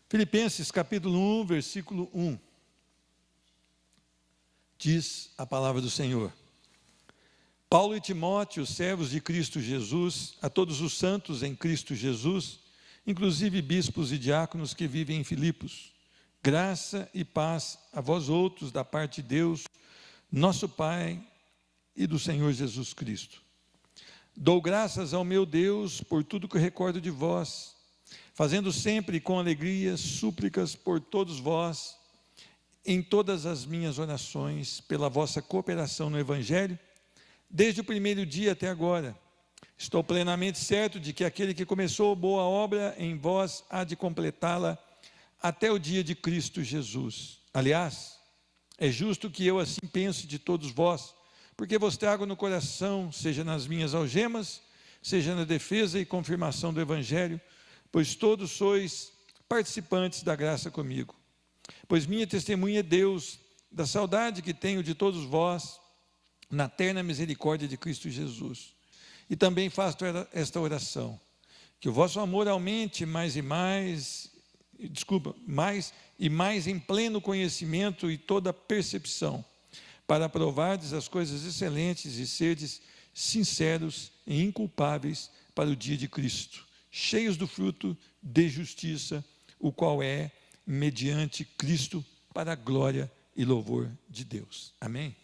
Filipenses capítulo 1, versículo 1. Diz a palavra do Senhor: Paulo e Timóteo, servos de Cristo Jesus, a todos os santos em Cristo Jesus, inclusive bispos e diáconos que vivem em Filipos, graça e paz a vós outros da parte de Deus, nosso Pai e do Senhor Jesus Cristo. Dou graças ao meu Deus por tudo que recordo de vós, fazendo sempre com alegria súplicas por todos vós, em todas as minhas orações, pela vossa cooperação no Evangelho, desde o primeiro dia até agora. Estou plenamente certo de que aquele que começou boa obra em vós há de completá-la até o dia de Cristo Jesus. Aliás, é justo que eu assim pense de todos vós, porque vos trago no coração, seja nas minhas algemas, seja na defesa e confirmação do Evangelho, pois todos sois participantes da graça comigo. Pois minha testemunha é Deus, da saudade que tenho de todos vós, na terna misericórdia de Cristo Jesus. E também faço esta oração, que o vosso amor aumente mais e mais em pleno conhecimento e toda percepção, para aprovardes as coisas excelentes e serdes sinceros e inculpáveis para o dia de Cristo, cheios do fruto de justiça, o qual é mediante Cristo para a glória e louvor de Deus. Amém?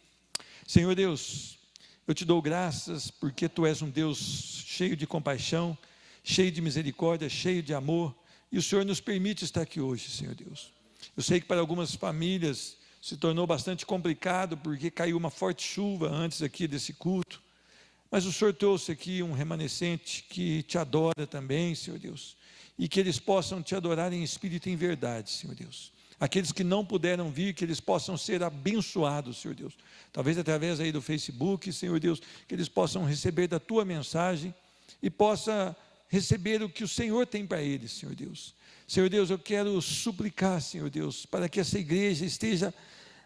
Senhor Deus, eu te dou graças porque Tu és um Deus cheio de compaixão, cheio de misericórdia, cheio de amor, e o Senhor nos permite estar aqui hoje, Senhor Deus. Eu sei que para algumas famílias se tornou bastante complicado porque caiu uma forte chuva antes aqui desse culto, mas o Senhor trouxe aqui um remanescente que te adora também, Senhor Deus, e que eles possam te adorar em espírito e em verdade, Senhor Deus. Aqueles que não puderam vir, que eles possam ser abençoados, Senhor Deus, talvez através aí do Facebook, Senhor Deus, que eles possam receber da Tua mensagem e possa receber o que o Senhor tem para eles, Senhor Deus. Senhor Deus, eu quero suplicar, Senhor Deus, para que essa igreja esteja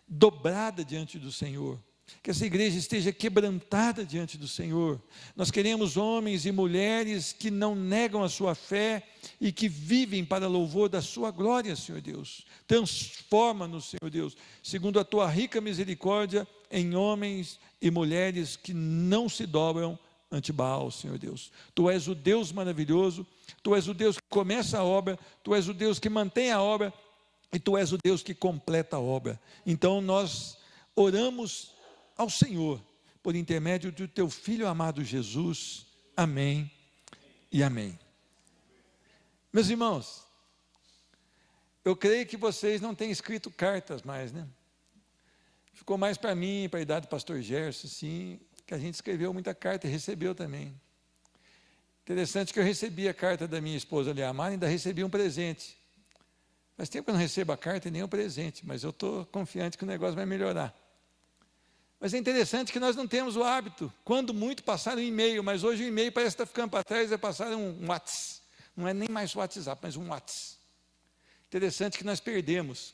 dobrada diante do Senhor, que essa igreja esteja quebrantada diante do Senhor. Nós queremos homens e mulheres que não negam a sua fé e que vivem para louvor da sua glória, Senhor Deus. Transforma-nos, Senhor Deus, segundo a Tua rica misericórdia, em homens e mulheres que não se dobram ante Baal, Senhor Deus. Tu és o Deus maravilhoso, Tu és o Deus que começa a obra, Tu és o Deus que mantém a obra, e Tu és o Deus que completa a obra. Então nós oramos ao Senhor, por intermédio do Teu Filho amado Jesus. Amém e amém. Meus irmãos, eu creio que vocês não têm escrito cartas mais, né? Ficou mais para mim, para a idade do pastor Gerson, sim, que a gente escreveu muita carta e recebeu também. Interessante que eu recebi a carta da minha esposa Liamar e ainda recebi um presente. Faz tempo que eu não recebo a carta e nem o presente, mas eu estou confiante que o negócio vai melhorar. Mas é interessante que nós não temos o hábito, quando muito, passar um e-mail, mas hoje o e-mail parece que está ficando para trás, é passar um WhatsApp. Não é nem mais WhatsApp, mas um WhatsApp. Interessante que nós perdemos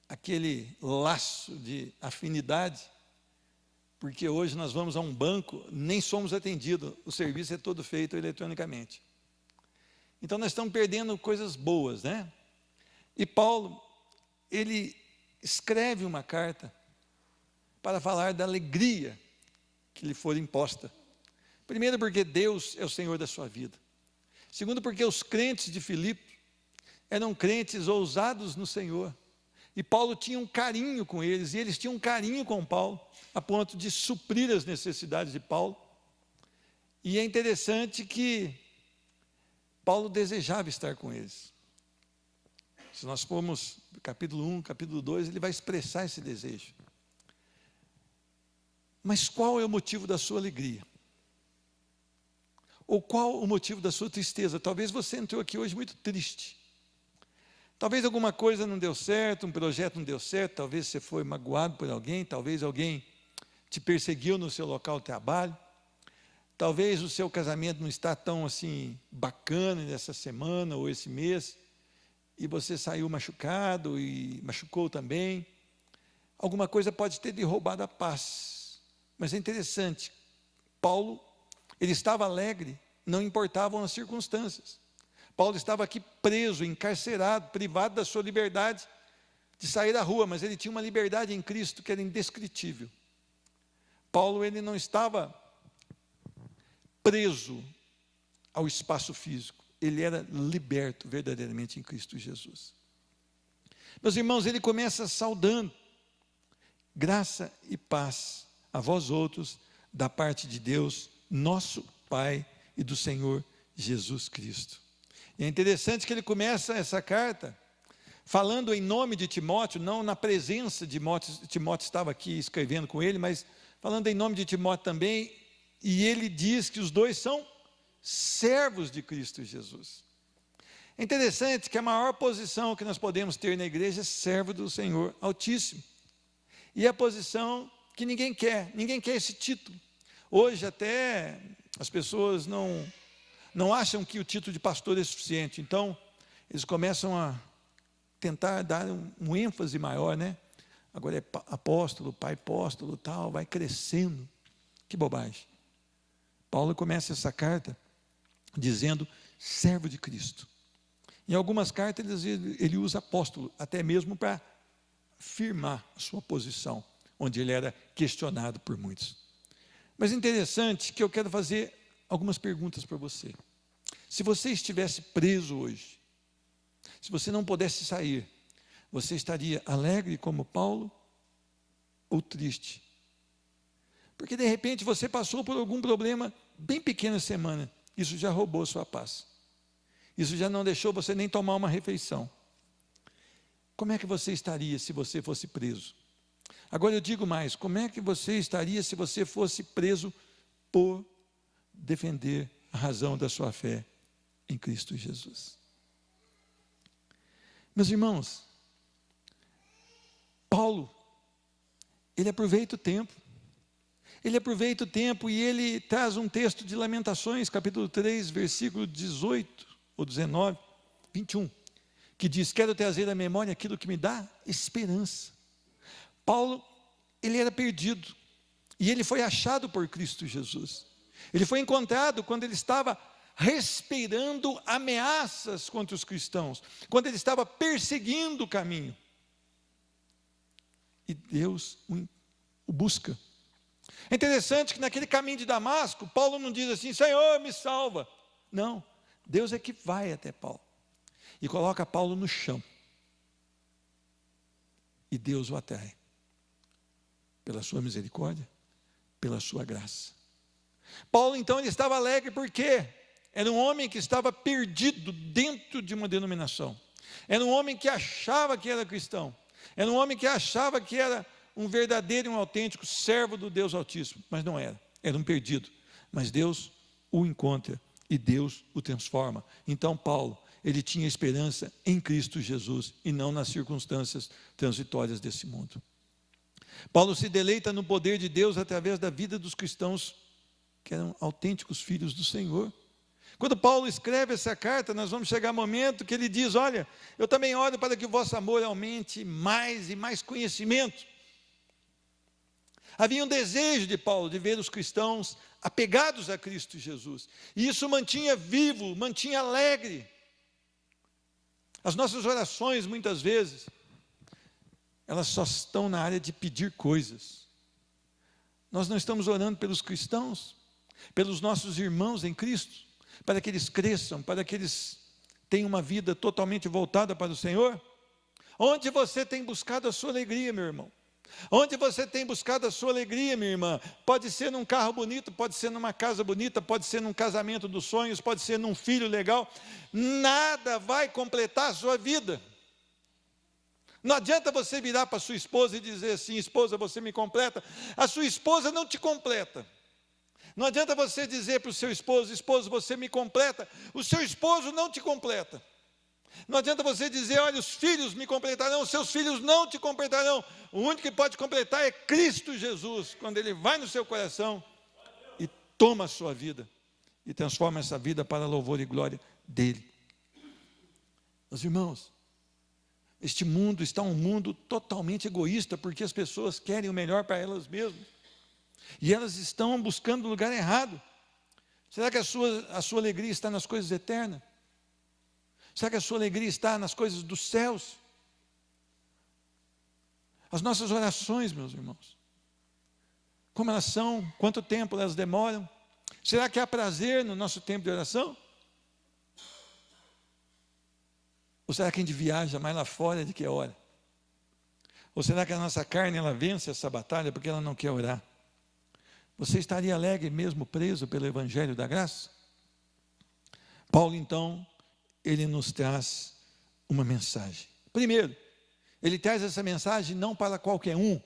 aquele laço de afinidade, porque hoje nós vamos a um banco, nem somos atendidos, o serviço é todo feito eletronicamente. Então nós estamos perdendo coisas boas, né? E Paulo, ele escreve uma carta para falar da alegria que lhe for imposta. Primeiro, porque Deus é o Senhor da sua vida. Segundo, porque os crentes de Filipe eram crentes ousados no Senhor. E Paulo tinha um carinho com eles, e eles tinham um carinho com Paulo, a ponto de suprir as necessidades de Paulo. E é interessante que Paulo desejava estar com eles. Se nós formos no capítulo 1, capítulo 2, ele vai expressar esse desejo. Mas qual é o motivo da sua alegria? Ou qual o motivo da sua tristeza? Talvez você entrou aqui hoje muito triste. Talvez alguma coisa não deu certo, um projeto não deu certo, talvez você foi magoado por alguém, talvez alguém te perseguiu no seu local de trabalho, talvez o seu casamento não está tão assim bacana nessa semana ou esse mês, e você saiu machucado e machucou também. Alguma coisa pode ter lhe roubado a paz. Mas é interessante, Paulo, ele estava alegre, não importavam as circunstâncias. Paulo estava aqui preso, encarcerado, privado da sua liberdade de sair à rua, mas ele tinha uma liberdade em Cristo que era indescritível. Paulo, ele não estava preso ao espaço físico, ele era liberto verdadeiramente em Cristo Jesus. Meus irmãos, ele começa saudando: graça e paz a vós outros, da parte de Deus, nosso Pai, e do Senhor Jesus Cristo. E é interessante que ele começa essa carta falando em nome de Timóteo, não na presença de Timóteo. Timóteo estava aqui escrevendo com ele, mas falando em nome de Timóteo também, e ele diz que os dois são servos de Cristo Jesus. É interessante que a maior posição que nós podemos ter na igreja é servo do Senhor Altíssimo. E é a posição que ninguém quer esse título. Hoje até as pessoas não acham que o título de pastor é suficiente, então eles começam a tentar dar um ênfase maior, né? Agora é apóstolo, pai apóstolo, tal, vai crescendo. Que bobagem. Paulo começa essa carta dizendo servo de Cristo. Em algumas cartas ele usa apóstolo, até mesmo para firmar a sua posição, onde ele era questionado por muitos. Mas interessante que eu quero fazer algumas perguntas para você. Se você estivesse preso hoje, se você não pudesse sair, você estaria alegre como Paulo ou triste? Porque de repente você passou por algum problema bem pequena semana, isso já roubou a sua paz. Isso já não deixou você nem tomar uma refeição. Como é que você estaria se você fosse preso? Agora eu digo mais, como é que você estaria se você fosse preso por defender a razão da sua fé em Cristo Jesus? Meus irmãos, Paulo, ele aproveita o tempo. Ele aproveita o tempo e ele traz um texto de Lamentações, capítulo 3, versículo 18 ou 19, 21, que diz: quero trazer à memória aquilo que me dá esperança. Paulo, ele era perdido, e ele foi achado por Cristo Jesus. Ele foi encontrado quando ele estava respirando ameaças contra os cristãos, quando ele estava perseguindo o caminho. E Deus o busca. É interessante que naquele caminho de Damasco, Paulo não diz assim: Senhor, me salva. Não, Deus é que vai até Paulo e coloca Paulo no chão. E Deus o atrai, pela sua misericórdia, pela sua graça. Paulo então ele estava alegre porque era um homem que estava perdido dentro de uma denominação. Era um homem que achava que era cristão. Era um homem que achava que era um verdadeiro e um autêntico servo do Deus Altíssimo, mas não era. Era um perdido. Mas Deus o encontra e Deus o transforma. Então Paulo, ele tinha esperança em Cristo Jesus e não nas circunstâncias transitórias desse mundo. Paulo se deleita no poder de Deus através da vida dos cristãos que eram autênticos filhos do Senhor. Quando Paulo escreve essa carta, nós vamos chegar ao momento que ele diz: olha, eu também oro para que o vosso amor aumente mais e mais conhecimento. Havia um desejo de Paulo de ver os cristãos apegados a Cristo Jesus, e isso mantinha vivo, mantinha alegre. As nossas orações, muitas vezes, elas só estão na área de pedir coisas. Nós não estamos orando pelos cristãos, pelos nossos irmãos em Cristo, para que eles cresçam, para que eles tenham uma vida totalmente voltada para o Senhor. Onde você tem buscado a sua alegria, meu irmão? Onde você tem buscado a sua alegria, minha irmã? Pode ser num carro bonito, pode ser numa casa bonita, pode ser num casamento dos sonhos, pode ser num filho legal. Nada vai completar a sua vida. Não adianta você virar para a sua esposa e dizer assim: esposa, você me completa. A sua esposa não te completa. Não adianta você dizer para o seu esposo: esposo, você me completa. O seu esposo não te completa. Não adianta você dizer: olha, os filhos me completarão. Os seus filhos não te completarão. O único que pode completar é Cristo Jesus, quando Ele vai no seu coração e toma a sua vida e transforma essa vida para a louvor e glória dEle. Meus irmãos, este mundo está um mundo totalmente egoísta, porque as pessoas querem o melhor para elas mesmas, e elas estão buscando o lugar errado. Será que a sua alegria está nas coisas eternas? Será que a sua alegria está nas coisas dos céus? As nossas orações, meus irmãos, como elas são? Quanto tempo elas demoram? Será que há prazer no nosso tempo de oração? Ou será que a gente viaja mais lá fora do que ora? Ou será que a nossa carne ela vence essa batalha porque ela não quer orar? Você estaria alegre mesmo preso pelo Evangelho da Graça? Paulo, então, ele nos traz uma mensagem. Primeiro, ele traz essa mensagem não para qualquer um,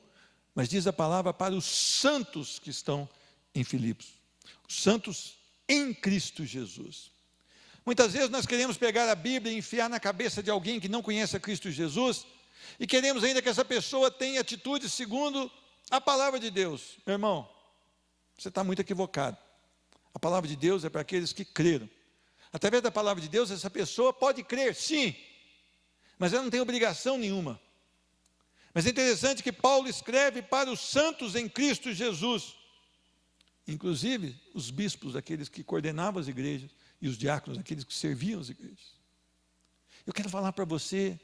mas diz a palavra para os santos que estão em Filipos. Os santos em Cristo Jesus. Muitas vezes nós queremos pegar a Bíblia e enfiar na cabeça de alguém que não conhece a Cristo Jesus, e queremos ainda que essa pessoa tenha atitudes segundo a palavra de Deus. Meu irmão, você está muito equivocado. A palavra de Deus é para aqueles que creram. Através da palavra de Deus, essa pessoa pode crer, sim, mas ela não tem obrigação nenhuma. Mas é interessante que Paulo escreve para os santos em Cristo Jesus, inclusive os bispos, aqueles que coordenavam as igrejas, e os diáconos, aqueles que serviam as igrejas. Eu quero falar para você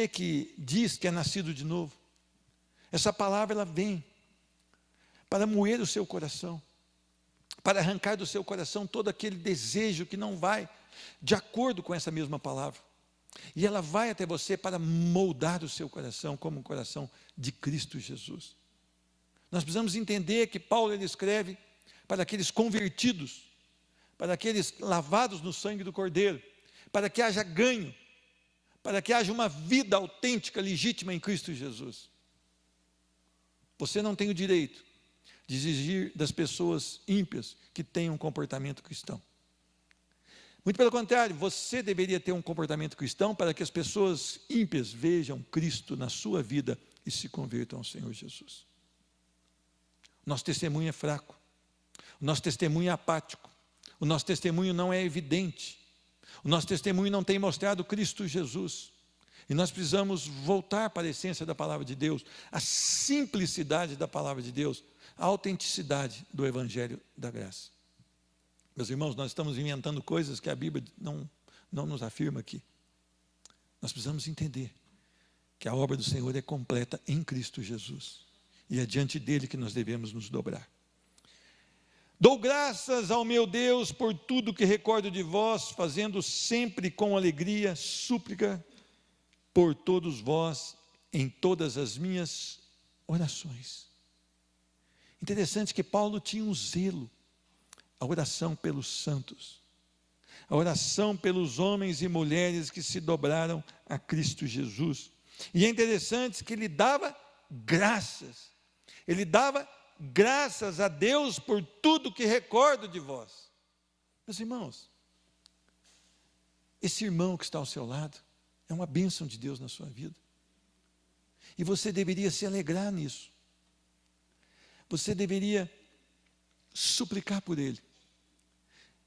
que diz que é nascido de novo, essa palavra ela vem para moer o seu coração, para arrancar do seu coração todo aquele desejo que não vai de acordo com essa mesma palavra. E ela vai até você para moldar o seu coração como um coração de Cristo Jesus. Nós precisamos entender que Paulo ele escreve para aqueles convertidos, para aqueles lavados no sangue do Cordeiro, para que haja ganho, para que haja uma vida autêntica, legítima em Cristo Jesus. Você não tem o direito de exigir das pessoas ímpias que tenham um comportamento cristão. Muito pelo contrário, você deveria ter um comportamento cristão para que as pessoas ímpias vejam Cristo na sua vida e se convertam ao Senhor Jesus. Nosso testemunho é fraco, o nosso testemunho é apático, o nosso testemunho não é evidente, o nosso testemunho não tem mostrado Cristo Jesus, e nós precisamos voltar para a essência da palavra de Deus, a simplicidade da palavra de Deus, a autenticidade do Evangelho da Graça. Meus irmãos, nós estamos inventando coisas que a Bíblia não nos afirma aqui. Nós precisamos entender que a obra do Senhor é completa em Cristo Jesus, e é diante dele que nós devemos nos dobrar. Dou graças ao meu Deus por tudo que recordo de vós, fazendo sempre com alegria súplica por todos vós em todas as minhas orações. Interessante que Paulo tinha um zelo, a oração pelos santos, a oração pelos homens e mulheres que se dobraram a Cristo Jesus. E é interessante que ele dava graças a Deus por tudo que recordo de vós. Meus irmãos, esse irmão que está ao seu lado é uma bênção de Deus na sua vida, e você deveria se alegrar nisso, você deveria suplicar por ele,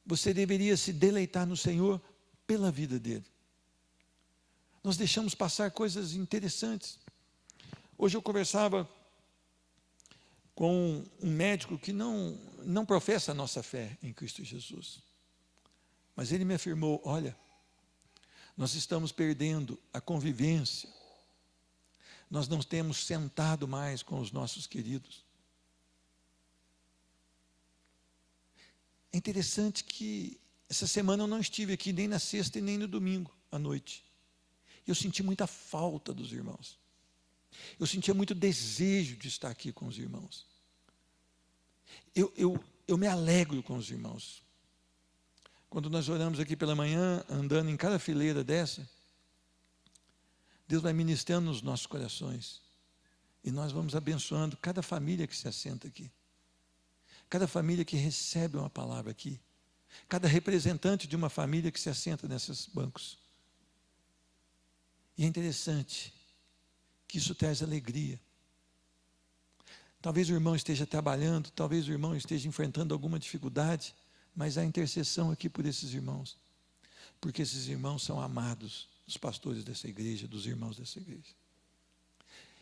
você deveria se deleitar no Senhor pela vida dele. Nós deixamos passar coisas interessantes. Hoje eu conversava com um médico que não professa a nossa fé em Cristo Jesus, mas ele me afirmou: olha, nós estamos perdendo a convivência, nós não temos sentado mais com os nossos queridos. É interessante que essa semana eu não estive aqui nem na sexta e nem no domingo à noite. Eu senti muita falta dos irmãos. Eu sentia muito desejo de estar aqui com os irmãos. Eu me alegro com os irmãos. Quando nós oramos aqui pela manhã, andando em cada fileira dessa, Deus vai ministrando nos nossos corações. E nós vamos abençoando cada família que se assenta aqui. Cada família que recebe uma palavra aqui. Cada representante de uma família que se assenta nesses bancos. E é interessante que isso traz alegria. Talvez o irmão esteja trabalhando, talvez o irmão esteja enfrentando alguma dificuldade, mas há intercessão aqui por esses irmãos, porque esses irmãos são amados dos pastores dessa igreja, dos irmãos dessa igreja.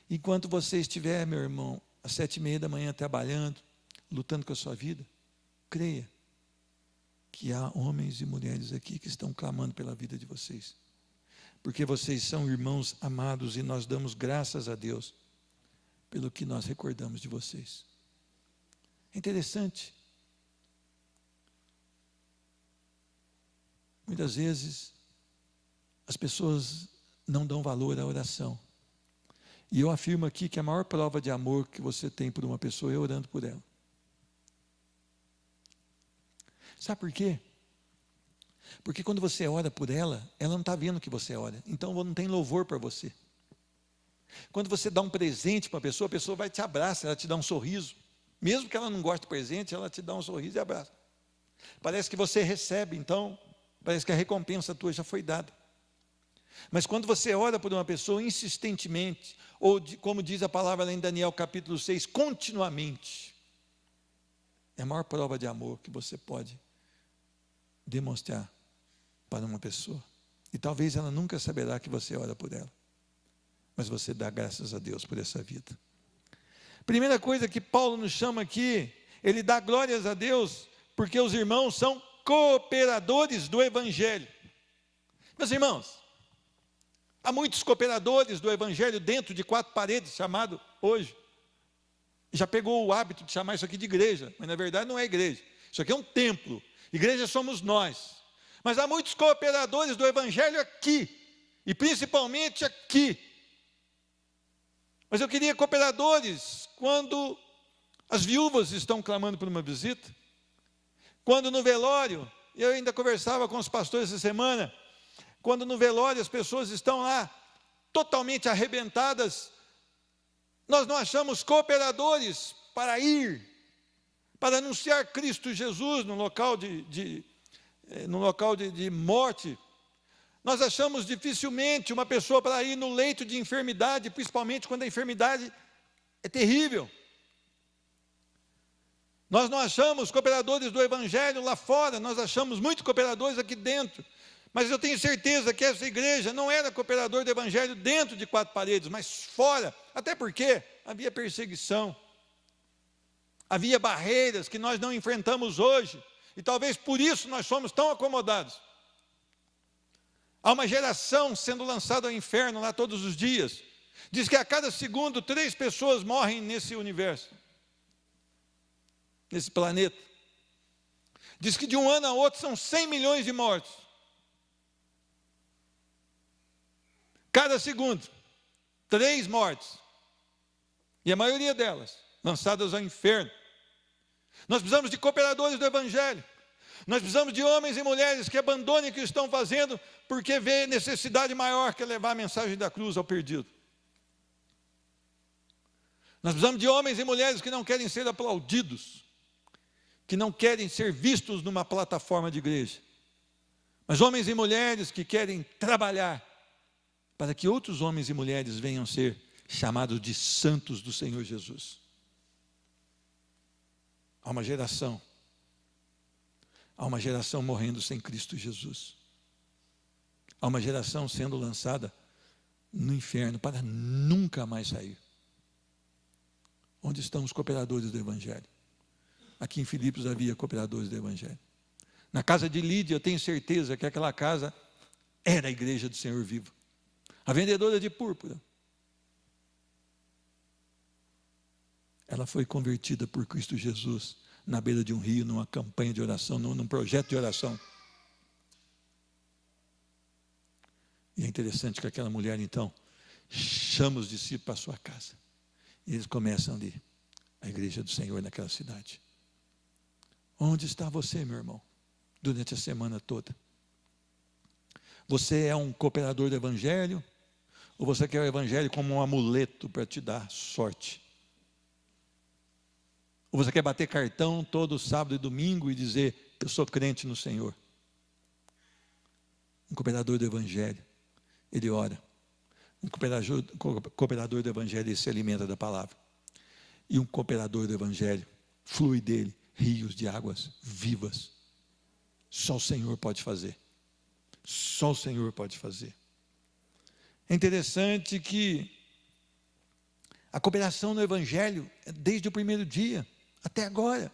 Enquanto você estiver, meu irmão, às 7:30 da manhã trabalhando, lutando com a sua vida, creia que há homens e mulheres aqui que estão clamando pela vida de vocês, porque vocês são irmãos amados e nós damos graças a Deus pelo que nós recordamos de vocês. É interessante. Muitas vezes as pessoas não dão valor à oração. E eu afirmo aqui que a maior prova de amor que você tem por uma pessoa é orando por ela. Sabe por quê? Porque quando você ora por ela, ela não está vendo que você ora. Então não tem louvor para você. Quando você dá um presente para a pessoa vai te abraçar, ela te dá um sorriso. Mesmo que ela não goste do presente, ela te dá um sorriso e abraça. Parece que você recebe, então, parece que a recompensa tua já foi dada. Mas quando você ora por uma pessoa insistentemente, ou como diz a palavra lá em Daniel capítulo 6, continuamente, é a maior prova de amor que você pode demonstrar para uma pessoa. E talvez ela nunca saberá que você ora por ela, mas você dá graças a Deus por essa vida. Primeira coisa que Paulo nos chama aqui, ele dá glórias a Deus, porque os irmãos são cooperadores do Evangelho. Meus irmãos, há muitos cooperadores do Evangelho dentro de quatro paredes, chamado hoje. Já pegou o hábito de chamar isso aqui de igreja, mas na verdade não é igreja. Isso aqui é um templo. Igreja somos nós. Mas há muitos cooperadores do Evangelho aqui, e principalmente aqui. Mas eu queria cooperadores quando as viúvas estão clamando por uma visita, quando no velório, eu ainda conversava com os pastores essa semana, quando no velório as pessoas estão lá totalmente arrebentadas, nós não achamos cooperadores para ir, para anunciar Cristo Jesus no local de morte. Nós achamos dificilmente uma pessoa para ir no leito de enfermidade, principalmente quando a enfermidade é terrível. Nós não achamos cooperadores do Evangelho lá fora, nós achamos muitos cooperadores aqui dentro. Mas eu tenho certeza que essa igreja não era cooperador do Evangelho dentro de quatro paredes, mas fora, até porque havia perseguição, havia barreiras que nós não enfrentamos hoje, e talvez por isso nós somos tão acomodados. Há uma geração sendo lançada ao inferno lá todos os dias. Diz que a cada segundo 3 pessoas morrem nesse universo, nesse planeta. Diz que de um ano a outro são 100 milhões de mortos. Cada segundo, 3 mortes. E a maioria delas lançadas ao inferno. Nós precisamos de cooperadores do Evangelho. Nós precisamos de homens e mulheres que abandonem o que estão fazendo, porque vê necessidade maior que levar a mensagem da cruz ao perdido. Nós precisamos de homens e mulheres que não querem ser aplaudidos, que não querem ser vistos numa plataforma de igreja, mas homens e mulheres que querem trabalhar para que outros homens e mulheres venham ser chamados de santos do Senhor Jesus. Há uma geração morrendo sem Cristo Jesus. Há uma geração sendo lançada no inferno para nunca mais sair. Onde estão os cooperadores do Evangelho? Aqui em Filipos havia cooperadores do Evangelho. Na casa de Lídia, eu tenho certeza que aquela casa era a igreja do Senhor vivo. A vendedora de púrpura, ela foi convertida por Cristo Jesus na beira de um rio, numa campanha de oração, num projeto de oração. E é interessante que aquela mulher, então, chama os discípulos para a sua casa. E eles começam ali, a igreja do Senhor naquela cidade. Onde está você, meu irmão, durante a semana toda? Você é um cooperador do Evangelho? Ou você quer o Evangelho como um amuleto para te dar sorte? Ou você quer bater cartão todo sábado e domingo e dizer, eu sou crente no Senhor? Um cooperador do Evangelho, ele ora. Um cooperador do Evangelho, ele se alimenta da palavra. E um cooperador do Evangelho, flui dele rios de águas vivas. Só o Senhor pode fazer. Só o Senhor pode fazer. É interessante que a cooperação no Evangelho, desde o primeiro dia até agora,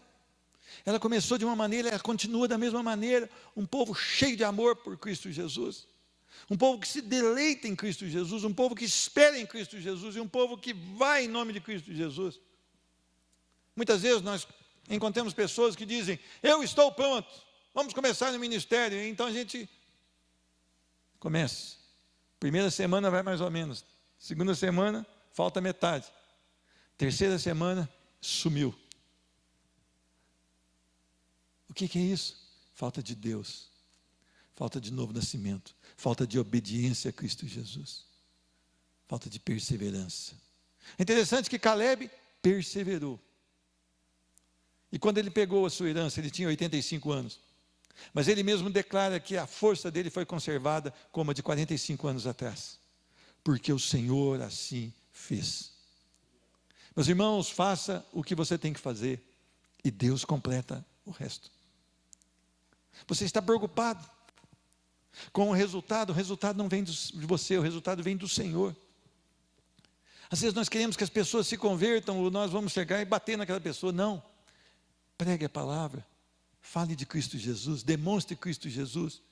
Ela começou de uma maneira, ela continua da mesma maneira. Um povo cheio de amor por Cristo Jesus. Um povo que se deleita em Cristo Jesus. Um povo que espera em Cristo Jesus. E um povo que vai em nome de Cristo Jesus. Muitas vezes nós encontramos pessoas que dizem: eu estou pronto, vamos começar no ministério. E então a gente começa. Primeira semana vai mais ou menos. Segunda semana, falta metade. Terceira semana, sumiu. O que é isso? Falta de Deus, falta de novo nascimento, falta de obediência a Cristo Jesus, falta de perseverança. É interessante que Caleb perseverou. E quando ele pegou a sua herança, ele tinha 85 anos. Mas ele mesmo declara que a força dele foi conservada como a de 45 anos atrás. Porque o Senhor assim fez. Meus irmãos, faça o que você tem que fazer e Deus completa o resto. Você está preocupado com o resultado não vem de você, o resultado vem do Senhor. Às vezes nós queremos que as pessoas se convertam, ou nós vamos chegar e bater naquela pessoa. Não, pregue a palavra, fale de Cristo Jesus, demonstre Cristo Jesus,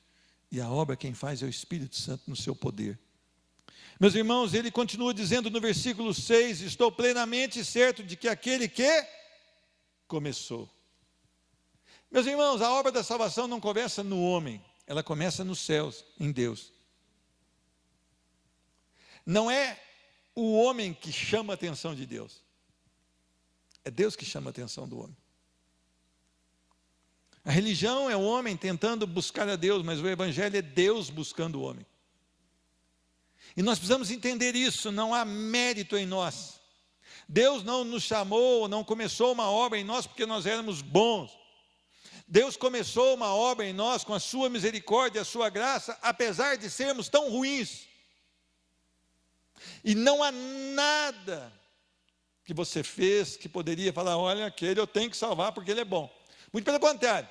e a obra quem faz é o Espírito Santo no seu poder. Meus irmãos, ele continua dizendo no versículo 6, estou plenamente certo de que aquele que começou. Meus irmãos, a obra da salvação não começa no homem, ela começa nos céus, em Deus. Não é o homem que chama a atenção de Deus, é Deus que chama a atenção do homem. A religião é o homem tentando buscar a Deus, mas o evangelho é Deus buscando o homem. E nós precisamos entender isso, não há mérito em nós. Deus não nos chamou, não começou uma obra em nós porque nós éramos bons. Deus começou uma obra em nós com a sua misericórdia, a sua graça, apesar de sermos tão ruins. E não há nada que você fez que poderia falar, olha, aquele eu tenho que salvar porque ele é bom. Muito pelo contrário.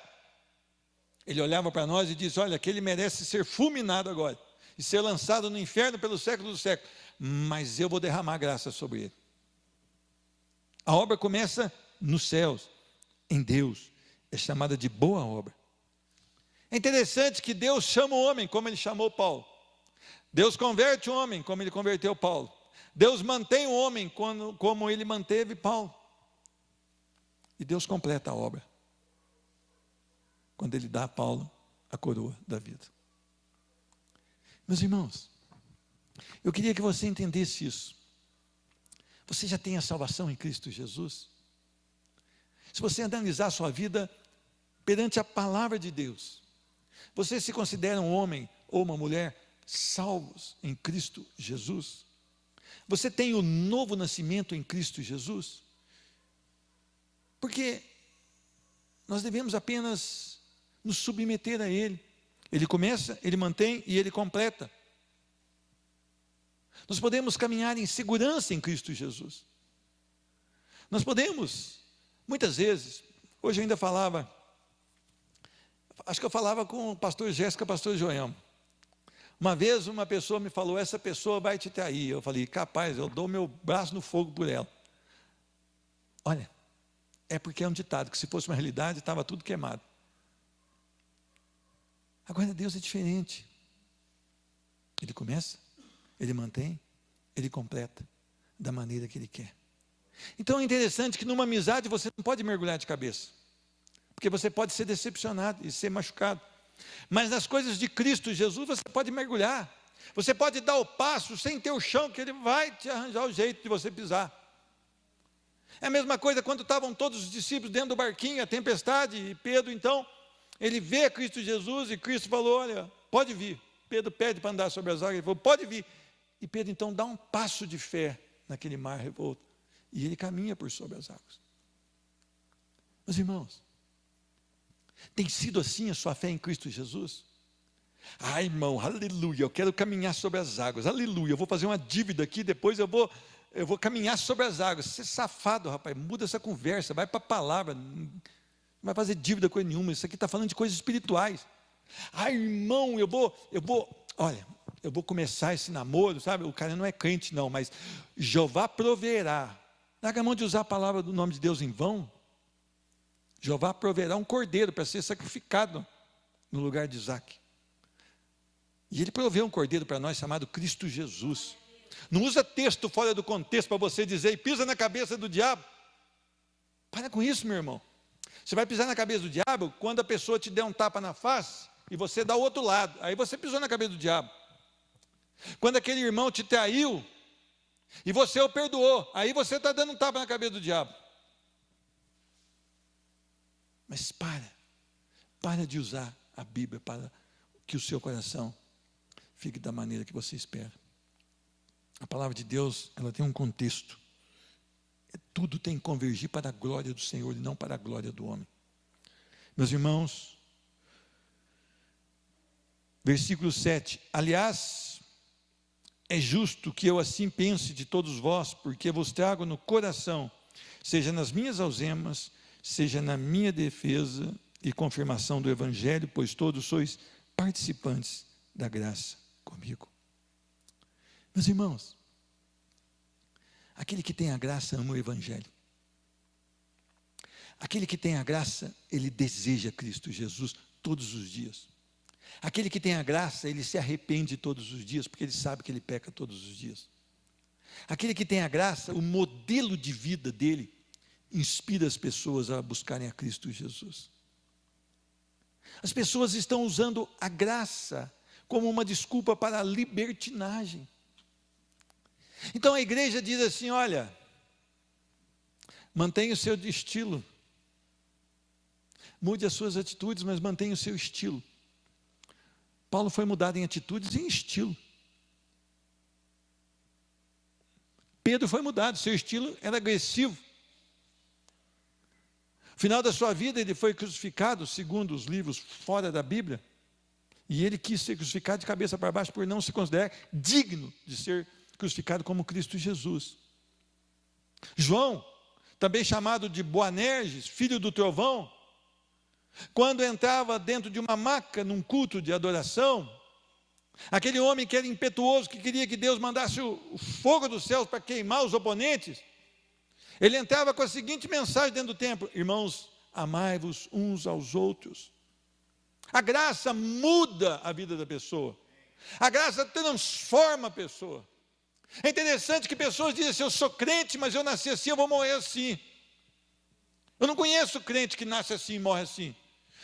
Ele olhava para nós e disse, olha, aquele merece ser fulminado agora e ser lançado no inferno pelo século dos séculos, mas eu vou derramar graça sobre ele. A obra começa nos céus, em Deus. É chamada de boa obra. É interessante que Deus chama o homem como ele chamou Paulo. Deus converte o homem como ele converteu Paulo. Deus mantém o homem como ele manteve Paulo. E Deus completa a obra quando ele dá a Paulo a coroa da vida. Meus irmãos, eu queria que você entendesse isso. Você já tem a salvação em Cristo Jesus? Se você analisar a sua vida perante a palavra de Deus, você se considera um homem ou uma mulher salvos em Cristo Jesus? Você tem o novo nascimento em Cristo Jesus? Porque nós devemos apenas nos submeter a Ele. Ele começa, Ele mantém e Ele completa. Nós podemos caminhar em segurança em Cristo Jesus. Nós podemos, muitas vezes, hoje eu ainda falava, acho que eu falava com o pastor Jéssica, pastor Joel. Uma vez uma pessoa me falou, essa pessoa vai te trair. Eu falei, capaz, eu dou meu braço no fogo por ela. Olha, é porque é um ditado, que se fosse uma realidade, estava tudo queimado. Agora Deus é diferente. Ele começa, Ele mantém, Ele completa da maneira que Ele quer. Então é interessante que numa amizade você não pode mergulhar de cabeça, porque você pode ser decepcionado e ser machucado. Mas nas coisas de Cristo Jesus você pode mergulhar. Você pode dar o passo sem ter o chão, que Ele vai te arranjar o jeito de você pisar. É a mesma coisa quando estavam todos os discípulos dentro do barquinho, a tempestade, e Pedro então, ele vê Cristo Jesus e Cristo falou, olha, pode vir. Pedro pede para andar sobre as águas, ele falou, pode vir. E Pedro então dá um passo de fé naquele mar revolto, e ele caminha por sobre as águas. Meus irmãos, tem sido assim a sua fé em Cristo Jesus? Ah, irmão, aleluia, eu quero caminhar sobre as águas, aleluia, eu vou fazer uma dívida aqui, depois eu vou caminhar sobre as águas. Você é safado, rapaz, muda essa conversa, vai para a palavra, não vai fazer dívida com nenhuma, isso aqui está falando de coisas espirituais. Ah, irmão, eu vou começar esse namoro, sabe, o cara não é crente não, mas Jeová proverá. Larga a mão de usar a palavra do nome de Deus em vão. Jeová proverá um cordeiro para ser sacrificado no lugar de Isaque. E ele proveu um cordeiro para nós chamado Cristo Jesus. Não usa texto fora do contexto para você dizer, e pisa na cabeça do diabo. Para com isso, meu irmão. Você vai pisar na cabeça do diabo quando a pessoa te der um tapa na face e você dá o outro lado. Aí você pisou na cabeça do diabo. Quando aquele irmão te traiu e você o perdoou, aí você está dando um tapa na cabeça do diabo. Mas para de usar a Bíblia para que o seu coração fique da maneira que você espera. A palavra de Deus, ela tem um contexto. Tudo tem que convergir para a glória do Senhor e não para a glória do homem. Meus irmãos, versículo 7. Aliás, é justo que eu assim pense de todos vós, porque vos trago no coração, seja nas minhas algemas, seja na minha defesa e confirmação do Evangelho, pois todos sois participantes da graça comigo. Meus irmãos, aquele que tem a graça ama o Evangelho. Aquele que tem a graça, ele deseja Cristo Jesus todos os dias. Aquele que tem a graça, ele se arrepende todos os dias, porque ele sabe que ele peca todos os dias. Aquele que tem a graça, o modelo de vida dele, inspira as pessoas a buscarem a Cristo Jesus. As pessoas estão usando a graça como uma desculpa para a libertinagem. Então a igreja diz assim, olha, mantenha o seu estilo, mude as suas atitudes, mas mantenha o seu estilo. Paulo foi mudado em atitudes e em estilo. Pedro foi mudado, seu estilo era agressivo. No final da sua vida ele foi crucificado, segundo os livros fora da Bíblia, e ele quis ser crucificado de cabeça para baixo por não se considerar digno de ser crucificado como Cristo Jesus. João, também chamado de Boanerges, filho do trovão, quando entrava dentro de uma maca num culto de adoração, aquele homem que era impetuoso, que queria que Deus mandasse o fogo dos céus para queimar os oponentes, ele entrava com a seguinte mensagem dentro do templo: irmãos, amai-vos uns aos outros. A graça muda a vida da pessoa, a graça transforma a pessoa. É interessante que pessoas dizem assim, eu sou crente, mas eu nasci assim, eu vou morrer assim. Eu não conheço crente que nasce assim e morre assim.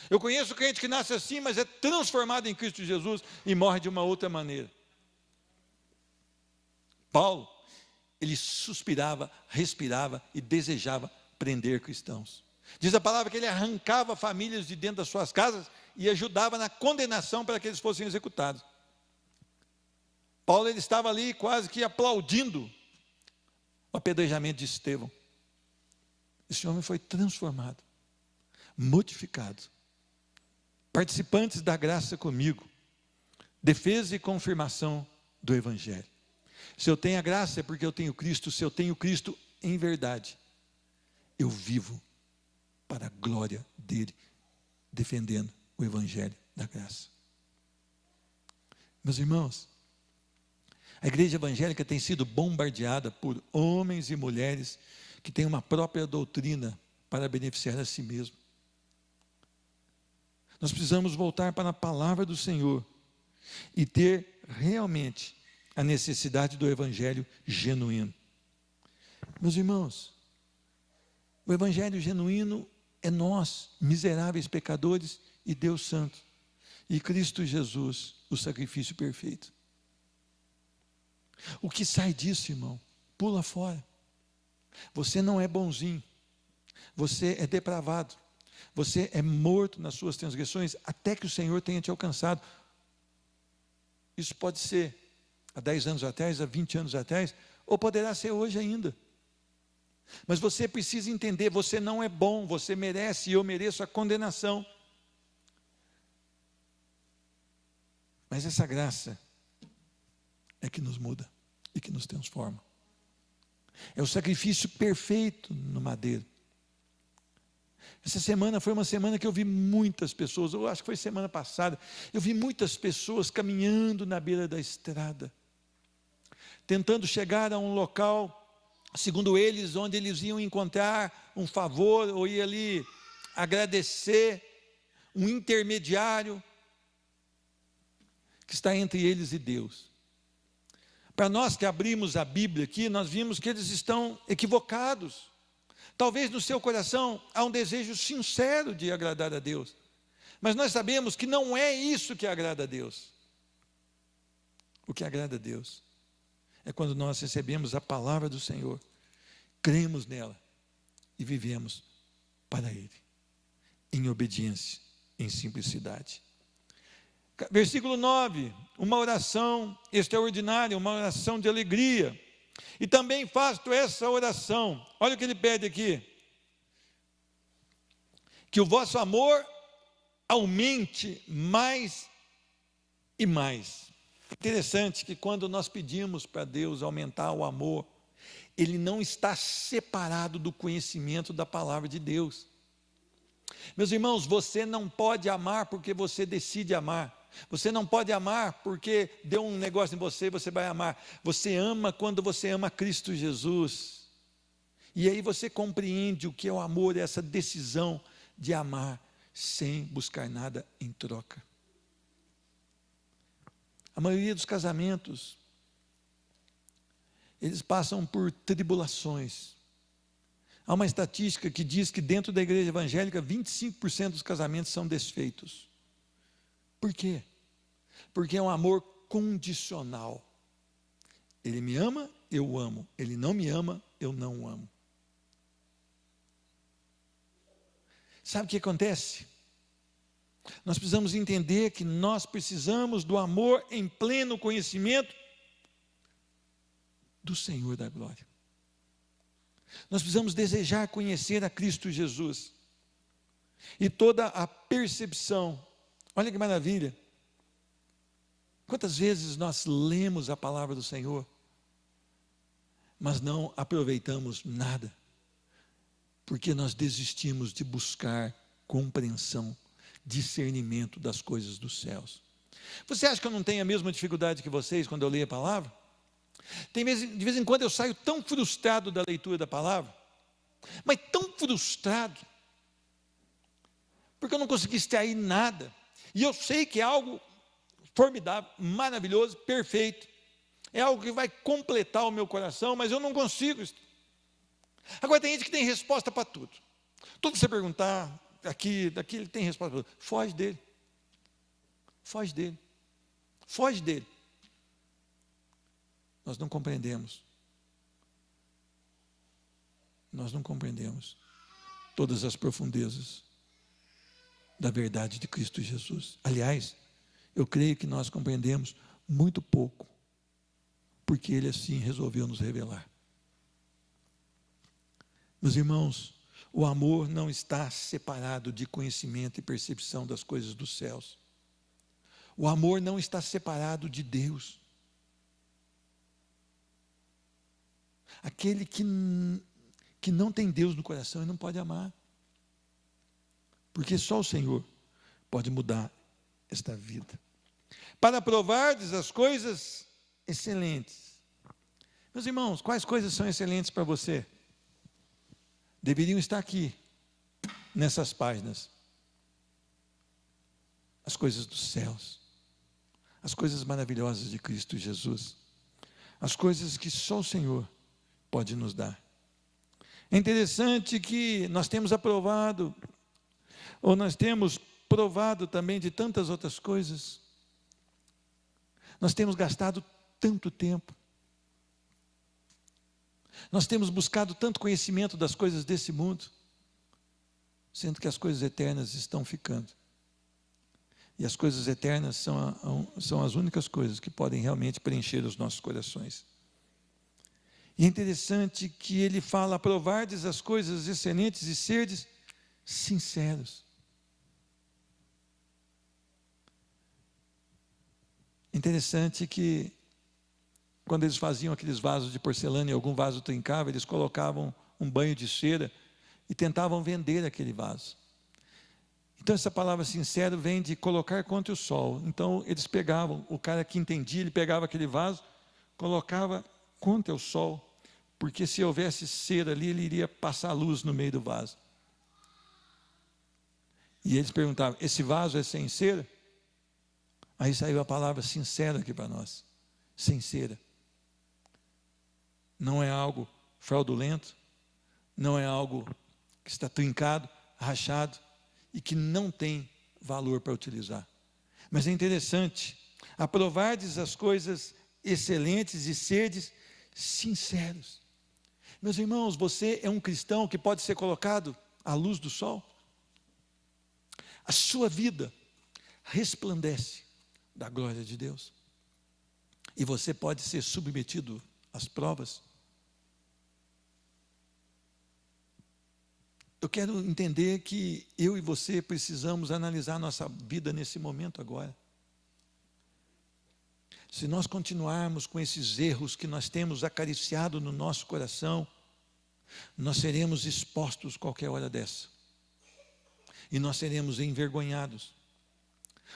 Eu conheço crente que nasce assim, mas é transformado em Cristo Jesus e morre de uma outra maneira. Paulo, ele suspirava, respirava e desejava prender cristãos. Diz a palavra que ele arrancava famílias de dentro das suas casas e ajudava na condenação para que eles fossem executados. Paulo, ele estava ali quase que aplaudindo o apedrejamento de Estevão. Esse homem foi transformado, modificado. Participantes da graça comigo, defesa e confirmação do Evangelho. Se eu tenho a graça é porque eu tenho Cristo. Se eu tenho Cristo em verdade, eu vivo para a glória dele, defendendo o Evangelho da graça. Meus irmãos, a igreja evangélica tem sido bombardeada por homens e mulheres que têm uma própria doutrina para beneficiar a si mesmo. Nós precisamos voltar para a palavra do Senhor e ter realmente a necessidade do evangelho genuíno. Meus irmãos, o evangelho genuíno é nós, miseráveis pecadores, e Deus Santo, e Cristo Jesus, o sacrifício perfeito. O que sai disso, irmão? Pula fora. Você não é bonzinho, você é depravado, você é morto nas suas transgressões, até que o Senhor tenha te alcançado. Isso pode ser há 10 anos atrás, há 20 anos atrás, ou poderá ser hoje ainda. Mas você precisa entender, você não é bom, você merece, e eu mereço a condenação. Mas essa graça é que nos muda e que nos transforma. É o sacrifício perfeito no madeiro. Essa semana foi uma semana que eu vi muitas pessoas, eu acho que foi semana passada, eu vi muitas pessoas caminhando na beira da estrada, tentando chegar a um local, segundo eles, onde eles iam encontrar um favor, ou ia ali agradecer um intermediário que está entre eles e Deus. Para nós que abrimos a Bíblia aqui, nós vimos que eles estão equivocados. Talvez no seu coração há um desejo sincero de agradar a Deus, mas nós sabemos que não é isso que agrada a Deus. O que agrada a Deus é quando nós recebemos a palavra do Senhor, cremos nela e vivemos para Ele, em obediência, em simplicidade. Versículo 9, uma oração extraordinária, uma oração de alegria. E também faço essa oração, olha o que ele pede aqui: que o vosso amor aumente mais e mais. Interessante que quando nós pedimos para Deus aumentar o amor, Ele não está separado do conhecimento da palavra de Deus. Meus irmãos, você não pode amar porque você decide amar. Você não pode amar porque deu um negócio em você, você vai amar. Você ama quando você ama Cristo Jesus. E aí você compreende o que é o amor, essa decisão de amar sem buscar nada em troca. A maioria dos casamentos, eles passam por tribulações. Há uma estatística que diz que dentro da igreja evangélica, 25% dos casamentos são desfeitos. Por quê? Porque é um amor condicional. Ele me ama, eu o amo. Ele não me ama, eu não o amo. Sabe o que acontece? Nós precisamos entender que nós precisamos do amor em pleno conhecimento do Senhor da glória. Nós precisamos desejar conhecer a Cristo Jesus. E toda a percepção, olha que maravilha. Quantas vezes nós lemos a palavra do Senhor, mas não aproveitamos nada, porque nós desistimos de buscar compreensão, discernimento das coisas dos céus. Você acha que eu não tenho a mesma dificuldade que vocês quando eu leio a palavra? De vez em quando eu saio tão frustrado da leitura da palavra, mas tão frustrado, porque eu não consegui extrair nada, e eu sei que é algo formidável, maravilhoso, perfeito, é algo que vai completar o meu coração, mas eu não consigo. Agora tem gente que tem resposta para tudo. Tudo que você perguntar, aqui, daqui, ele tem resposta para tudo. Foge dele. Foge dele. Foge dele. Nós não compreendemos. Nós não compreendemos todas as profundezas da verdade de Cristo Jesus. Aliás, eu creio que nós compreendemos muito pouco, porque Ele assim resolveu nos revelar. Meus irmãos, o amor não está separado de conhecimento e percepção das coisas dos céus. O amor não está separado de Deus. Aquele que não tem Deus no coração, ele não pode amar. Porque só o Senhor pode mudar esta vida. Para provardes as coisas excelentes. Meus irmãos, quais coisas são excelentes para você? Deveriam estar aqui, nessas páginas. As coisas dos céus. As coisas maravilhosas de Cristo Jesus. As coisas que só o Senhor pode nos dar. É interessante que nós temos aprovado, ou nós temos provado também de tantas outras coisas. Nós temos gastado tanto tempo. Nós temos buscado tanto conhecimento das coisas desse mundo, sendo que as coisas eternas estão ficando. E as coisas eternas são as únicas coisas que podem realmente preencher os nossos corações. E é interessante que ele fala: provardes as coisas excelentes e serdes sinceros. Interessante que quando eles faziam aqueles vasos de porcelana e algum vaso trincava, eles colocavam um banho de cera e tentavam vender aquele vaso. Então essa palavra sincero vem de colocar contra o sol. Então eles pegavam, o cara que entendia, ele pegava aquele vaso, colocava contra o sol, porque se houvesse cera ali, ele iria passar luz no meio do vaso. E eles perguntavam: esse vaso é sem cera? Aí saiu a palavra sincera aqui para nós. Sem cera. Não é algo fraudulento, não é algo que está trincado, rachado e que não tem valor para utilizar. Mas é interessante, aprovardes as coisas excelentes e serdes sinceros. Meus irmãos, você é um cristão que pode ser colocado à luz do sol? A sua vida resplandece da glória de Deus. E você pode ser submetido às provas. Eu quero entender que eu e você precisamos analisar nossa vida nesse momento agora. Se nós continuarmos com esses erros que nós temos acariciado no nosso coração, nós seremos expostos qualquer hora dessa. E nós seremos envergonhados.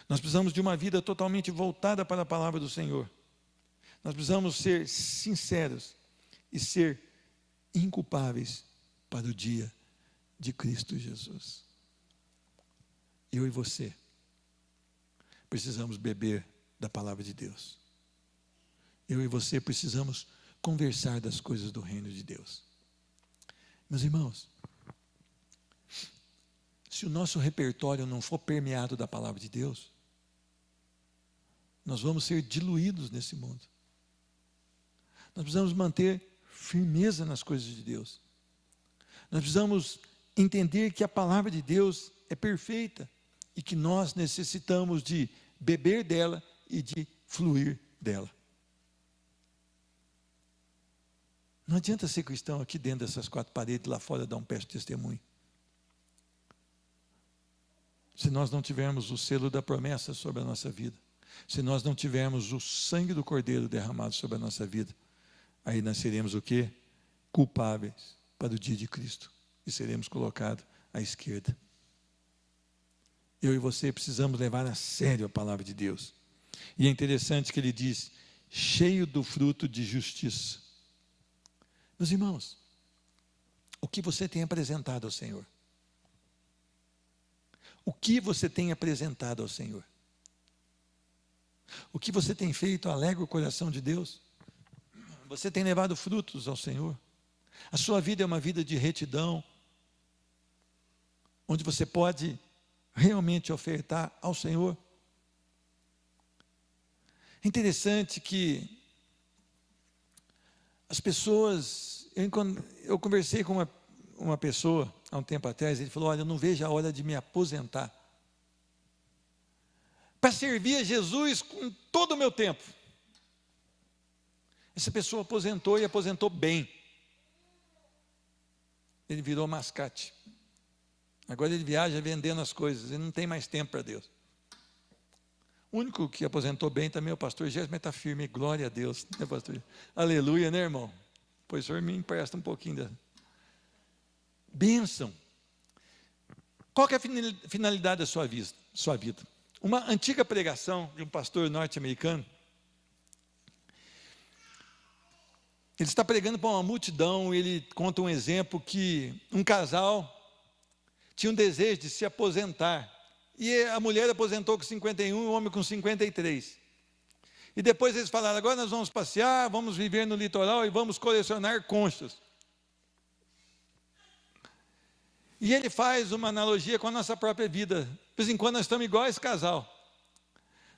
Nós precisamos de uma vida totalmente voltada para a palavra do Senhor. Nós precisamos ser sinceros e ser inculpáveis para o dia de Cristo Jesus. Eu e você precisamos beber da palavra de Deus. Eu e você precisamos conversar das coisas do reino de Deus. Meus irmãos, se o nosso repertório não for permeado da palavra de Deus, nós vamos ser diluídos nesse mundo. Nós precisamos manter firmeza nas coisas de Deus. Nós precisamos entender que a palavra de Deus é perfeita e que nós necessitamos de beber dela e de fluir dela. Não adianta ser cristão aqui dentro dessas quatro paredes, lá fora dar um péssimo testemunho. Se nós não tivermos o selo da promessa sobre a nossa vida, se nós não tivermos o sangue do Cordeiro derramado sobre a nossa vida, aí nós seremos o quê? Culpáveis para o dia de Cristo e seremos colocados à esquerda. Eu e você precisamos levar a sério a palavra de Deus. E é interessante que ele diz, cheio do fruto de justiça. Meus irmãos, o que você tem apresentado ao Senhor? O que você tem apresentado ao Senhor? O que você tem feito alegra o coração de Deus? Você tem levado frutos ao Senhor? A sua vida é uma vida de retidão, onde você pode realmente ofertar ao Senhor? É interessante que as pessoas, eu conversei com uma pessoa há um tempo atrás, ele falou, olha, eu não vejo a hora de me aposentar para servir a Jesus com todo o meu tempo. Essa pessoa aposentou e aposentou bem. Ele virou mascate. Agora ele viaja vendendo as coisas, ele não tem mais tempo para Deus. O único que aposentou bem também é o pastor Gésimo, está firme, glória a Deus, né, pastor? Aleluia, né, irmão? Pois o senhor me empresta um pouquinho da bênção. Qual que é a finalidade da sua vida? Uma antiga pregação de um pastor norte-americano, ele está pregando para uma multidão, ele conta um exemplo que um casal tinha um desejo de se aposentar, e a mulher aposentou com 51 e o homem com 53, e depois eles falaram, agora nós vamos passear, vamos viver no litoral e vamos colecionar conchas. E ele faz uma analogia com a nossa própria vida. De vez em quando nós estamos igual a esse casal.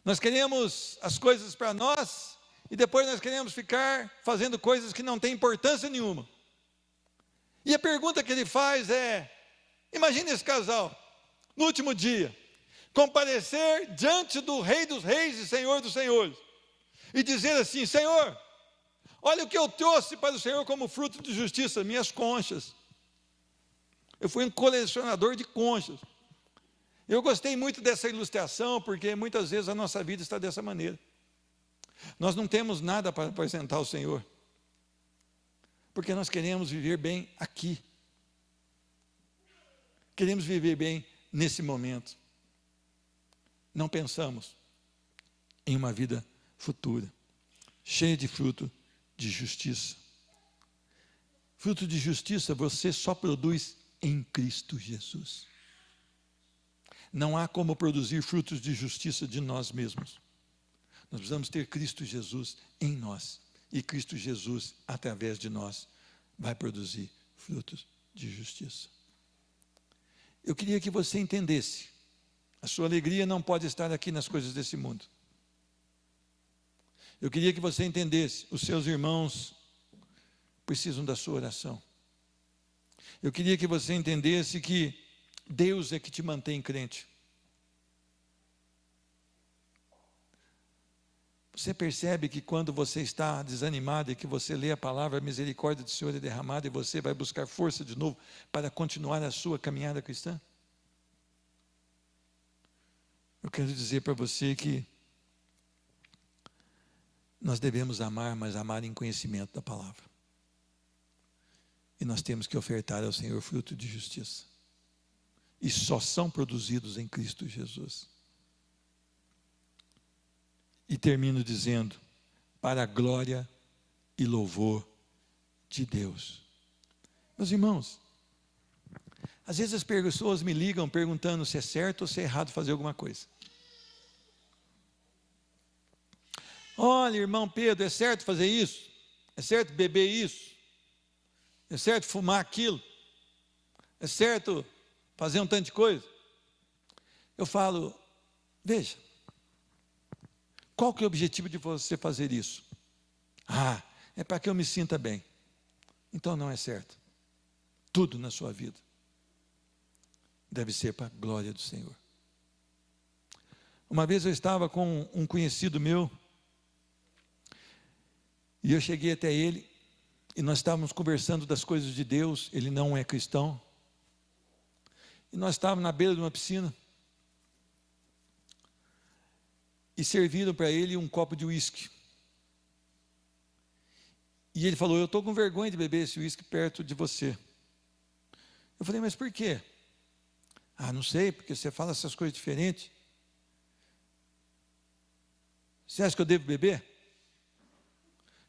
Nós queremos as coisas para nós e depois nós queremos ficar fazendo coisas que não têm importância nenhuma. E a pergunta que ele faz é, imagine esse casal, no último dia, comparecer diante do Rei dos Reis e Senhor dos Senhores, e dizer assim, Senhor, olha o que eu trouxe para o Senhor como fruto de justiça, minhas conchas. Eu fui um colecionador de conchas. Eu gostei muito dessa ilustração, porque muitas vezes a nossa vida está dessa maneira. Nós não temos nada para apresentar ao Senhor, porque nós queremos viver bem aqui. Queremos viver bem nesse momento. Não pensamos em uma vida futura, cheia de fruto de justiça. Fruto de justiça você só produz em Cristo Jesus. Não há como produzir frutos de justiça de nós mesmos. Nós precisamos ter Cristo Jesus em nós. E Cristo Jesus, através de nós, vai produzir frutos de justiça. Eu queria que você entendesse. A sua alegria não pode estar aqui nas coisas desse mundo. Eu queria que você entendesse. Os seus irmãos precisam da sua oração. Eu queria que você entendesse que Deus é que te mantém crente. Você percebe que quando você está desanimado e que você lê a palavra, a misericórdia do Senhor é derramada e você vai buscar força de novo para continuar a sua caminhada cristã? Eu quero dizer para você que nós devemos amar, mas amar em conhecimento da palavra. E nós temos que ofertar ao Senhor fruto de justiça. E só são produzidos em Cristo Jesus. E termino dizendo, para a glória e louvor de Deus. Meus irmãos, às vezes as pessoas me ligam perguntando se é certo ou se é errado fazer alguma coisa. Olha, irmão Pedro, é certo fazer isso? É certo beber isso? É certo fumar aquilo? É certo fazer um tanto de coisa? Eu falo, veja, qual que é o objetivo de você fazer isso? É para que eu me sinta bem. Então não é certo. Tudo na sua vida deve ser para a glória do Senhor. Uma vez eu estava com um conhecido meu, e eu cheguei até ele, e nós estávamos conversando das coisas de Deus. Ele não é cristão, e nós estávamos na beira de uma piscina, e serviram para ele um copo de uísque, e ele falou, eu estou com vergonha de beber esse uísque perto de você. Eu falei, mas por quê? Não sei, porque você fala essas coisas diferentes. Você acha que eu devo beber?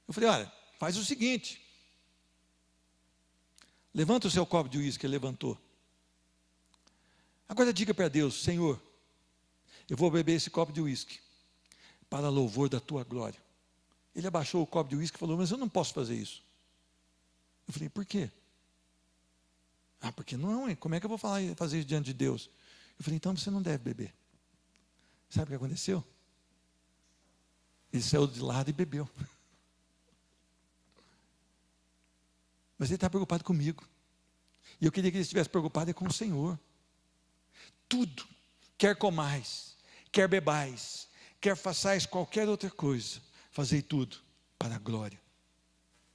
Eu falei, olha, faz o seguinte, levanta o seu copo de uísque. Ele levantou. Agora diga para Deus, Senhor, eu vou beber esse copo de uísque para louvor da tua glória. Ele abaixou o copo de uísque e falou, mas eu não posso fazer isso. Eu falei, por quê? Porque não, como é que eu vou fazer isso diante de Deus? Eu falei, então você não deve beber. Sabe o que aconteceu? Ele saiu de lado e bebeu. Mas ele está preocupado comigo. E eu queria que ele estivesse preocupado com o Senhor. Tudo, quer comais, quer bebais, quer façais qualquer outra coisa, fazei tudo para a glória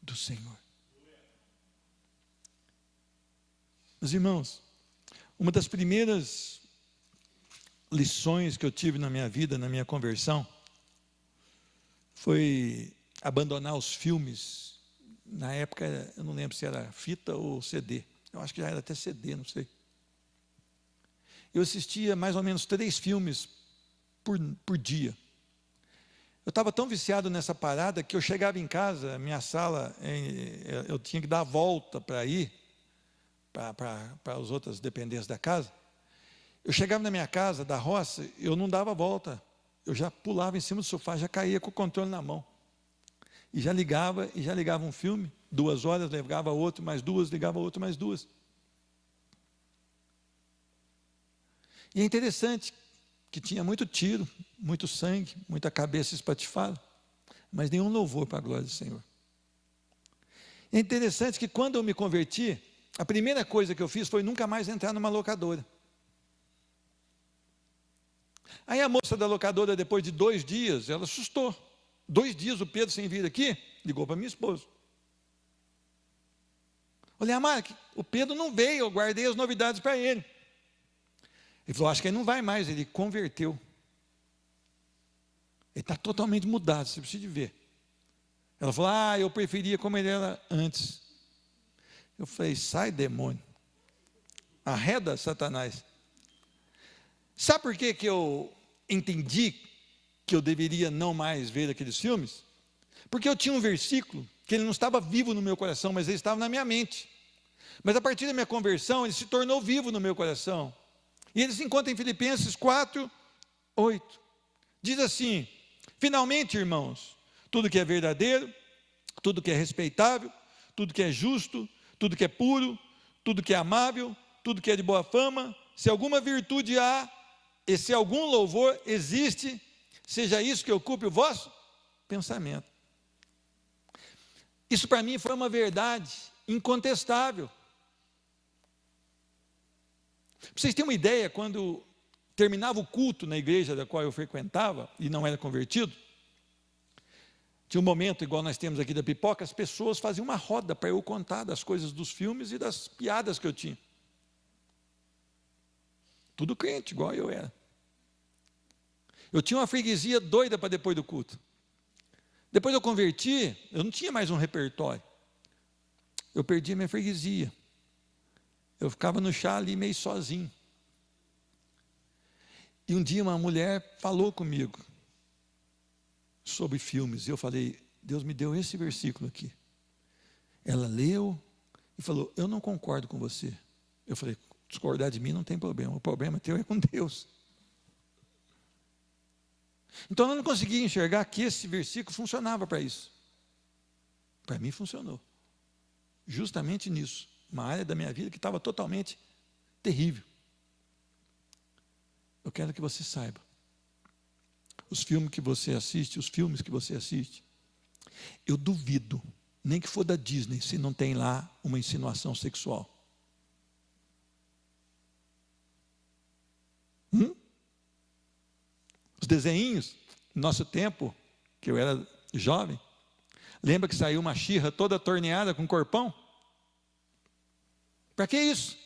do Senhor. Meus irmãos, uma das primeiras lições que eu tive na minha vida, na minha conversão, foi abandonar os filmes. Na época, eu não lembro se era fita ou CD. Eu acho que já era até CD, não sei. Eu assistia mais ou menos 3 filmes por dia. Eu estava tão viciado nessa parada que eu chegava em casa, a minha sala, eu tinha que dar a volta para ir para as outras dependências da casa. Eu chegava na minha casa, da roça, eu não dava a volta. Eu já pulava em cima do sofá, já caía com o controle na mão. E já ligava um filme, 2 horas, ligava outro, mais 2, ligava outro, mais 2. E é interessante que tinha muito tiro, muito sangue, muita cabeça espatifada, mas nenhum louvor para a glória do Senhor. É interessante que quando eu me converti, a primeira coisa que eu fiz foi nunca mais entrar numa locadora. Aí a moça da locadora, depois de 2 dias, ela assustou. 2 dias o Pedro sem vir aqui, ligou para minha esposa. Olha, Amara, o Pedro não veio, eu guardei as novidades para ele. Ele falou, acho que ele não vai mais, ele converteu. Ele está totalmente mudado, você precisa de ver. Ela falou, eu preferia como ele era antes. Eu falei, sai demônio, arreda Satanás. Sabe por que eu entendi que eu deveria não mais ver aqueles filmes? Porque eu tinha um versículo que ele não estava vivo no meu coração, mas ele estava na minha mente. Mas a partir da minha conversão, ele se tornou vivo no meu coração. E ele se encontra em Filipenses 4, 8. Diz assim: finalmente, irmãos, tudo que é verdadeiro, tudo que é respeitável, tudo que é justo, tudo que é puro, tudo que é amável, tudo que é de boa fama, se alguma virtude há, e se algum louvor existe, seja isso que ocupe o vosso pensamento. Isso para mim foi uma verdade incontestável. Para vocês terem uma ideia, quando terminava o culto na igreja da qual eu frequentava, e não era convertido, tinha um momento, igual nós temos aqui da pipoca, as pessoas faziam uma roda para eu contar das coisas dos filmes e das piadas que eu tinha. Tudo crente, igual eu era. Eu tinha uma freguesia doida para depois do culto. Depois eu converti, eu não tinha mais um repertório. Eu perdi a minha freguesia. Eu ficava no chá ali meio sozinho. E um dia uma mulher falou comigo sobre filmes. E eu falei: Deus me deu esse versículo aqui. Ela leu e falou: eu não concordo com você. Eu falei: discordar de mim não tem problema. O problema teu é com Deus. Então eu não conseguia enxergar que esse versículo funcionava para isso. Para mim funcionou. Justamente nisso. Uma área da minha vida que estava totalmente terrível. Eu quero que você saiba. Os filmes que você assiste, eu duvido, nem que for da Disney, se não tem lá uma insinuação sexual. Os desenhinhos, no nosso tempo, que eu era jovem, lembra que saiu uma She-Ra toda torneada com corpão? Para que isso?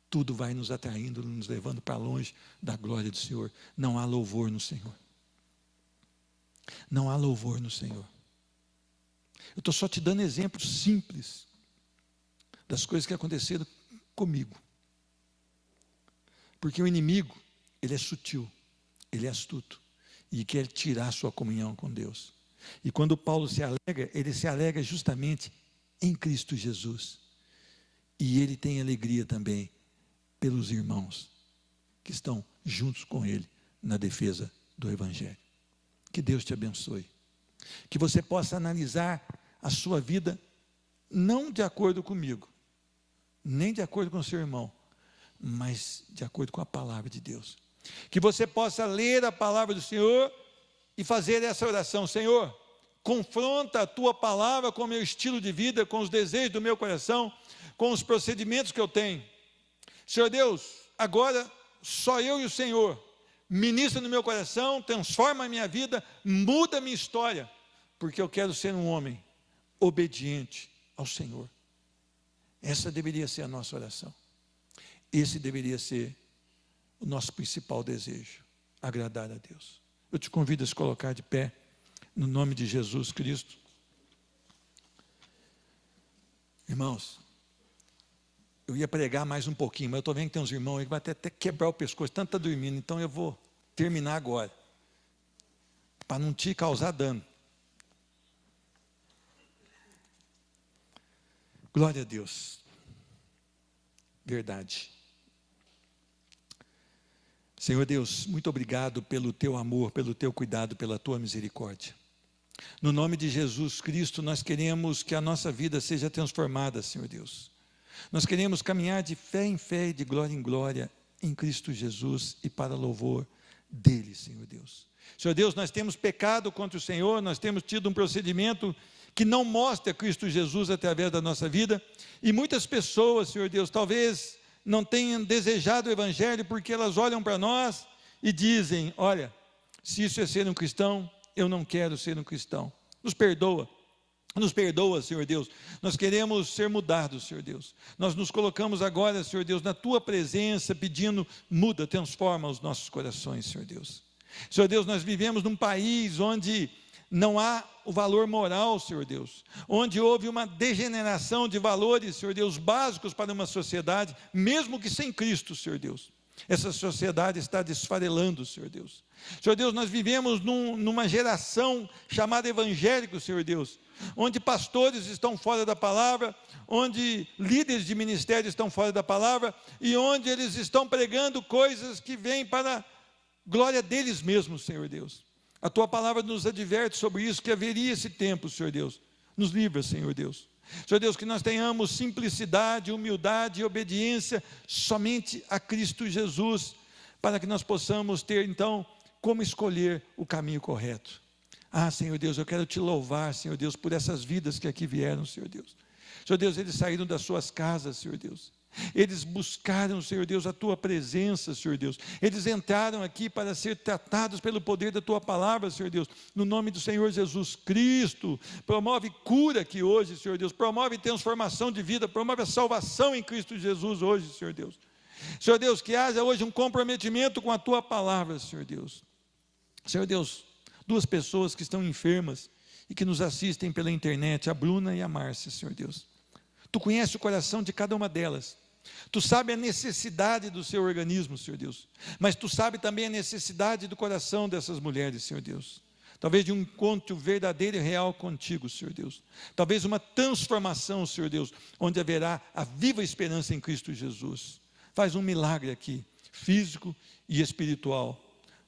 Tudo vai nos atraindo, nos levando para longe da glória do Senhor. Não há louvor no Senhor. Não há louvor no Senhor. Eu estou só te dando exemplos simples das coisas que aconteceram comigo. Porque o inimigo, ele é sutil, ele é astuto e quer tirar a sua comunhão com Deus. E quando Paulo se alegra, ele se alegra justamente em Cristo Jesus. E ele tem alegria também pelos irmãos que estão juntos com ele na defesa do Evangelho. Que Deus te abençoe. Que você possa analisar a sua vida não de acordo comigo, nem de acordo com o seu irmão, mas de acordo com a palavra de Deus. Que você possa ler a palavra do Senhor e fazer essa oração: Senhor, confronta a tua palavra com o meu estilo de vida, com os desejos do meu coração, com os procedimentos que eu tenho. Senhor Deus, agora só eu e o Senhor. Ministra no meu coração, transforma a minha vida, muda a minha história, porque eu quero ser um homem obediente ao Senhor. Essa deveria ser a nossa oração. Esse deveria ser o nosso principal desejo, agradar a Deus. Eu te convido a se colocar de pé, no nome de Jesus Cristo. Irmãos, eu ia pregar mais um pouquinho, mas eu estou vendo que tem uns irmãos aí que vai até quebrar o pescoço, tanto está dormindo, então eu vou terminar agora, para não te causar dano. Glória a Deus. Verdade. Senhor Deus, muito obrigado pelo teu amor, pelo teu cuidado, pela tua misericórdia. No nome de Jesus Cristo, nós queremos que a nossa vida seja transformada, Senhor Deus. Nós queremos caminhar de fé em fé e de glória em glória em Cristo Jesus e para louvor dele, Senhor Deus. Senhor Deus, nós temos pecado contra o Senhor, nós temos tido um procedimento que não mostra Cristo Jesus através da nossa vida, e muitas pessoas, Senhor Deus, talvez não tenham desejado o Evangelho, porque elas olham para nós e dizem: olha, se isso é ser um cristão, eu não quero ser um cristão. Nos perdoa, Senhor Deus. Nós queremos ser mudados, Senhor Deus. Nós nos colocamos agora, Senhor Deus, na tua presença, pedindo: muda, transforma os nossos corações, Senhor Deus. Senhor Deus, nós vivemos num país onde não há o valor moral, Senhor Deus, onde houve uma degeneração de valores, Senhor Deus, básicos para uma sociedade, mesmo que sem Cristo, Senhor Deus. Essa sociedade está desfarelando, Senhor Deus. Senhor Deus, nós vivemos numa geração chamada evangélico, Senhor Deus, onde pastores estão fora da palavra, onde líderes de ministério estão fora da palavra, e onde eles estão pregando coisas que vêm para a glória deles mesmos, Senhor Deus. A Tua palavra nos adverte sobre isso, que haveria esse tempo, Senhor Deus. Nos livra, Senhor Deus. Senhor Deus, que nós tenhamos simplicidade, humildade e obediência somente a Cristo Jesus, para que nós possamos ter, então, como escolher o caminho correto. Senhor Deus, eu quero Te louvar, Senhor Deus, por essas vidas que aqui vieram, Senhor Deus. Senhor Deus, eles saíram das suas casas, Senhor Deus. Eles buscaram, Senhor Deus, a Tua presença, Senhor Deus. Eles entraram aqui para ser tratados pelo poder da Tua palavra, Senhor Deus. No nome do Senhor Jesus Cristo, promove cura aqui hoje, Senhor Deus. Promove transformação de vida, promove a salvação em Cristo Jesus hoje, Senhor Deus. Senhor Deus, que haja hoje um comprometimento com a Tua palavra, Senhor Deus. Senhor Deus, 2 pessoas que estão enfermas e que nos assistem pela internet, a Bruna e a Márcia, Senhor Deus. Tu conheces o coração de cada uma delas. Tu sabes a necessidade do seu organismo, Senhor Deus. Mas Tu sabes também a necessidade do coração dessas mulheres, Senhor Deus. Talvez de um encontro verdadeiro e real contigo, Senhor Deus. Talvez uma transformação, Senhor Deus, onde haverá a viva esperança em Cristo Jesus. Faz um milagre aqui, físico e espiritual.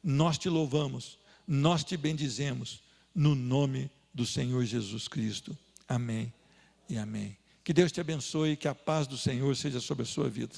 Nós Te louvamos, nós Te bendizemos, no nome do Senhor Jesus Cristo. Amém e amém. Que Deus te abençoe e que a paz do Senhor seja sobre a sua vida.